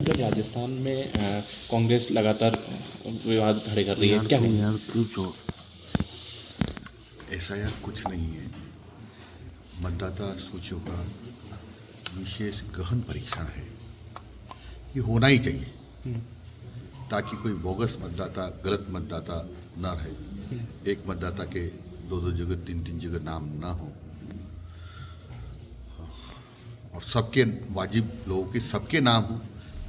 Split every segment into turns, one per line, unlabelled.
जब राजस्थान में कांग्रेस लगातार विवाद खड़े कर रही है, क्या कहेंगे?
यार क्यों चो ऐसा यार कुछ नहीं है। मतदाता सूचियों का विशेष गहन परीक्षण है, ये होना ही चाहिए ताकि कोई बोगस मतदाता, गलत मतदाता ना रहे। एक मतदाता के दो दो जगह, तीन तीन जगह नाम ना हो और सबके वाजिब लोगों के सबके नाम हो,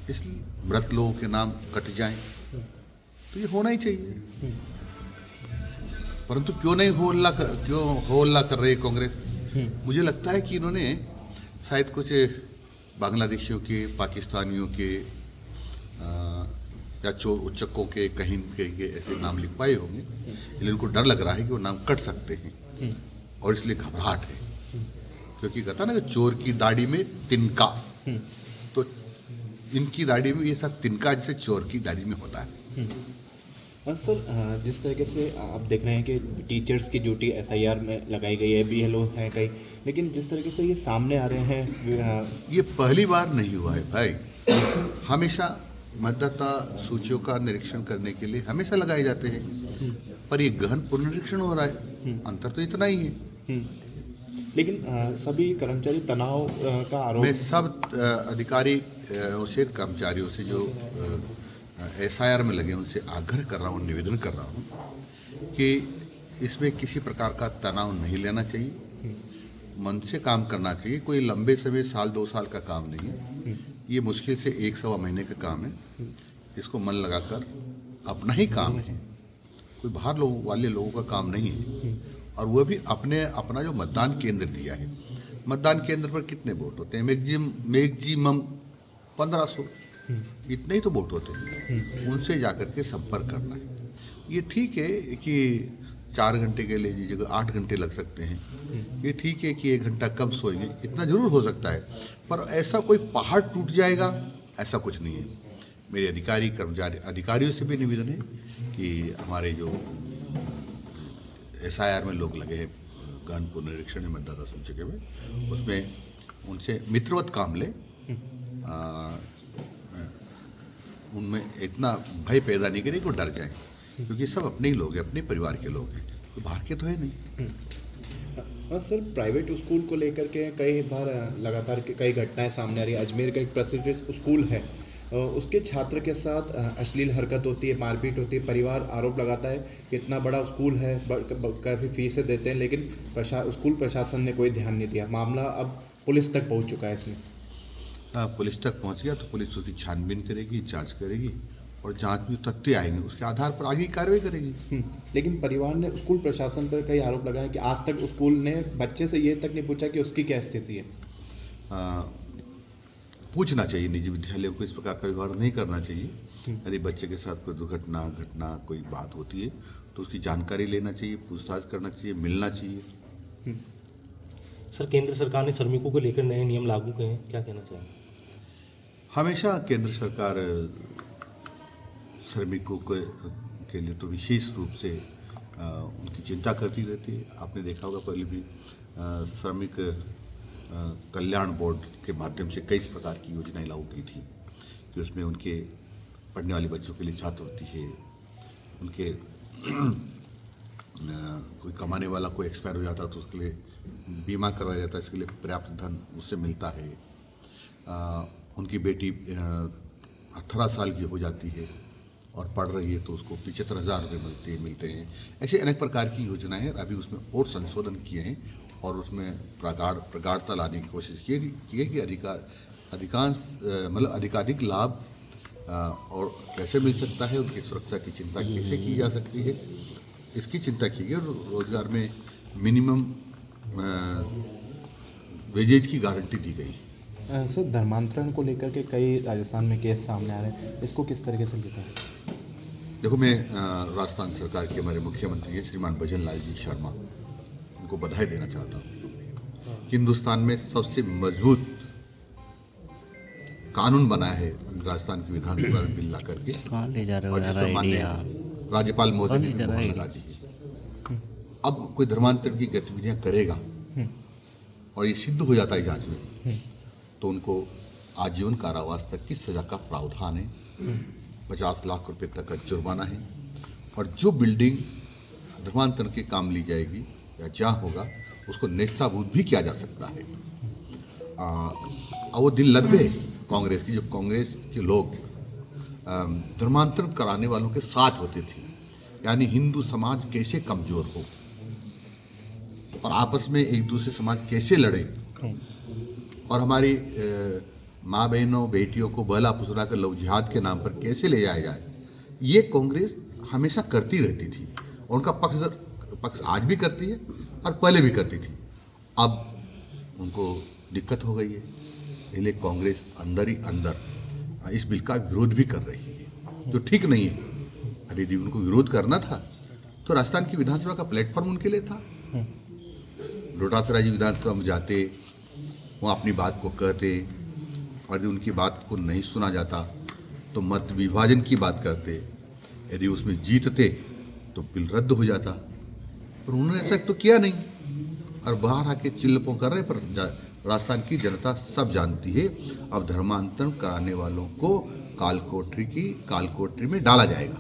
इसलिए मृत लोगों के नाम कट जाएं, तो ये होना ही चाहिए। परंतु क्यों नहीं क्यों हो हल्ला कर रही है कांग्रेस? मुझे लगता है कि इन्होंने शायद कुछ बांग्लादेशियों के, पाकिस्तानियों के या चोर उच्चकों के, कहीं के ऐसे नाम लिखवाए होंगे, इसलिए उनको डर लग रहा है कि वो नाम कट सकते हैं और इसलिए घबराहट है। क्योंकि कहता ना कि चोर की दाढ़ी में तिनका, तो इनकी दाढ़ी में ये सब तिनका जैसे चोर की दाढ़ी में होता है।
सर, जिस तरीके से आप देख रहे हैं कि टीचर्स की ड्यूटी एसआईआर में लगाई गई है, बीएलओ हैं कई, लेकिन जिस तरीके से ये सामने आ रहे हैं
ये पहली बार नहीं हुआ है भाई। हमेशा मतदाता सूचियों का निरीक्षण करने के लिए हमेशा लगाए जाते हैं, पर ये गहन पुनरीक्षण हो रहा है। अंतर तो इतना ही है।
लेकिन सभी कर्मचारी तनाव का आरोप।
मैं सब अधिकारी से, कर्मचारियों से जो एसआईआर में लगे उनसे आग्रह कर रहा हूँ, निवेदन कर रहा हूँ कि इसमें किसी प्रकार का तनाव नहीं लेना चाहिए, मन से काम करना चाहिए। कोई लंबे समय, साल 2 साल का काम नहीं है, ये मुश्किल से 1 सवा महीने का काम है। इसको मन लगाकर अपना ही काम है, कोई बाहर वाले लोगों का काम नहीं है। और वह भी अपना जो मतदान केंद्र दिया है, मतदान केंद्र पर कितने वोट होते हैं? मैक्सिमम 1500, इतने ही तो वोट होते हैं। उनसे जाकर के संपर्क करना है। ये ठीक है कि 4 घंटे के लिए जगह 8 घंटे लग सकते हैं, ये ठीक है कि 1 घंटा कम सोएंगे, इतना जरूर हो सकता है, पर ऐसा कोई पहाड़ टूट जाएगा ऐसा कुछ नहीं है। मेरे अधिकारी, कर्मचारी, अधिकारियों से भी निवेदन है कि हमारे जो एसआईआर में लोग लगे हैं, गहन पुनरीक्षण मतदाता सूची में, उसमें उनसे मित्रवत काम ले, उनमें इतना भय पैदा नहीं करें कि वो डर जाएं, क्योंकि सब अपने ही लोग हैं, अपने परिवार के लोग हैं, तो बाहर के तो है नहीं।
और सर, प्राइवेट स्कूल को लेकर के कई बार लगातार कई घटनाएं सामने आ रही है। अजमेर का एक प्रसिद्ध स्कूल है, उसके छात्र के साथ अश्लील हरकत होती है, मारपीट होती है। परिवार आरोप लगाता है कि इतना बड़ा स्कूल है, काफ़ी फीसें देते हैं, लेकिन स्कूल प्रशासन ने कोई ध्यान नहीं दिया। मामला अब पुलिस तक पहुंच चुका है इसमें।
हाँ, पुलिस तक पहुंच गया तो पुलिस उसकी छानबीन करेगी, जांच करेगी और जांच में तथ्य आएंगे, उसके आधार पर आगे कार्रवाई करेगी।
लेकिन परिवार ने स्कूल प्रशासन पर कई आरोप लगाए कि आज तक स्कूल ने बच्चे से ये तक नहीं पूछा कि उसकी क्या स्थिति है।
पूछना चाहिए, निजी विद्यालयों को इस प्रकार का व्यवहार नहीं करना चाहिए। यदि बच्चे के साथ कोई दुर्घटना, घटना, कोई बात होती है तो उसकी जानकारी लेना चाहिए, पूछताछ करना चाहिए, मिलना चाहिए।
सर, केंद्र सरकार ने श्रमिकों को लेकर नए नियम लागू किए हैं, क्या कहना चाहेंगे?
हमेशा केंद्र सरकार श्रमिकों के लिए तो विशेष रूप से उनकी चिंता करती रहती है। आपने देखा होगा पहले भी श्रमिक कल्याण बोर्ड के माध्यम से कई प्रकार की योजनाएं लागू की थी कि उसमें उनके पढ़ने वाले बच्चों के लिए छात्रवृत्ति है, उनके कोई कमाने वाला कोई एक्सपायर हो जाता है तो उसके लिए बीमा करवाया जाता है, इसके लिए पर्याप्त धन उससे मिलता है। उनकी बेटी 18 साल की हो जाती है और पढ़ रही है तो उसको 75,000 रुपये मिलते हैं। ऐसे अनेक प्रकार की योजनाएं हैं। अभी उसमें और संशोधन किए हैं और उसमें प्रगाढ़ता लाने की कोशिश की है कि अधिकांश मतलब अधिकाधिक लाभ और कैसे मिल सकता है, उनकी सुरक्षा की चिंता कैसे की जा सकती है, इसकी चिंता की गई। रोजगार में मिनिमम वेजेज की गारंटी दी गई।
सर, धर्मांतरण को लेकर के कई राजस्थान में केस सामने आ रहे हैं, इसको किस तरीके से लेकर?
देखो, मैं राजस्थान सरकार के हमारे मुख्यमंत्री हैं श्रीमान भजन लाल जी शर्मा, उनको बधाई देना चाहता हूँ कि हिंदुस्तान में सबसे मजबूत कानून बना है राजस्थान की विधानसभा में बिल ला करके,
कहाँ ले जा रहे हो
और
यार
जिसको माननीय
आइडिया?
राज्यपाल महोदय
कौन
ने
ले जा रहा है?
मोहर लगा दी है। अब कोई धर्मांतरण की गतिविधियां करेगा और ये सिद्ध हो जाता है जांच में, तो उनको आजीवन कारावास तक की सजा का प्रावधान है, 50 लाख रुपए तक का जुर्माना है, और जो बिल्डिंग धर्मांतरण के काम ली जाएगी या जहाँ होगा उसको नेस्ताभूत भी किया जा सकता है। और वो दिन लग गए कांग्रेस की, जब कांग्रेस के लोग धर्मांतरण कराने वालों के साथ होते थे, यानी हिंदू समाज कैसे कमजोर हो और आपस में एक दूसरे समाज कैसे लड़े और हमारी माँ बहनों बेटियों को बहला फुसला कर लव जिहाद के नाम पर कैसे ले जाया जाए, ये कांग्रेस हमेशा करती रहती थी। और उनका पक्ष आज भी करती है और पहले भी करती थी। अब उनको दिक्कत हो गई है, इसलिए कांग्रेस अंदर ही अंदर इस बिल का विरोध भी कर रही है, जो ठीक नहीं है। अरे यदि उनको विरोध करना था तो राजस्थान की विधानसभा का प्लेटफॉर्म उनके लिए था। डोटासरा जी विधानसभा में जाते, वो अपनी बात को कहते, और यदि उनकी बात को नहीं सुना जाता तो मत विभाजन की बात करते, यदि उसमें जीतते तो बिल रद्द हो जाता, पर उन्होंने ऐसा तो किया नहीं और बाहर आके चिल्लपों कर रहे। पर राजस्थान की जनता सब जानती है, अब धर्मांतरण कराने वालों को काल कोठरी में डाला जाएगा।